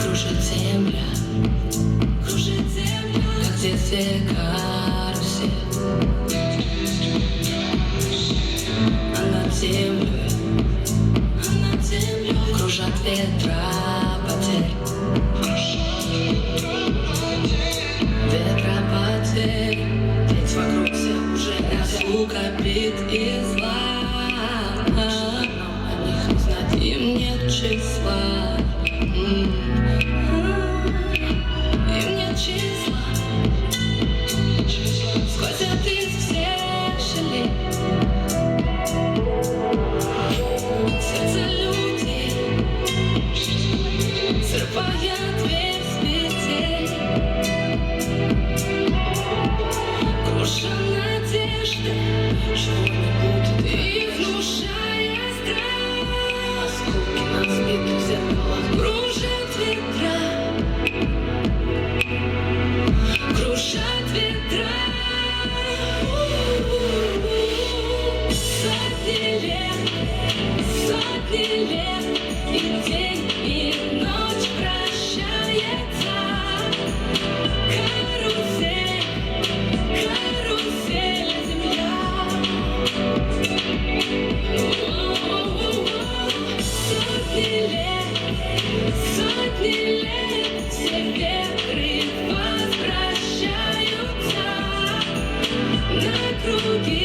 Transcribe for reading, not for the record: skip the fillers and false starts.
Кружит земля, как в детстве карусель. А над землей кружат ветра потерь. Ветра потерь, ведь вокруг все уже разлука, бит и зла. О них не знать им нет числа. Им нет числа. Сквозят из всех щелей. Сердце людей, срывая дверь с петель. Круша надежды, что не будет, и внушая страх. Осколки на разбитых зеркалах кружат ветра. Кружат ветра. Сотни лет, и день, и ночь прощается. Карусель, карусель, земля. Сотни лет, все ветры возвращаются на круги.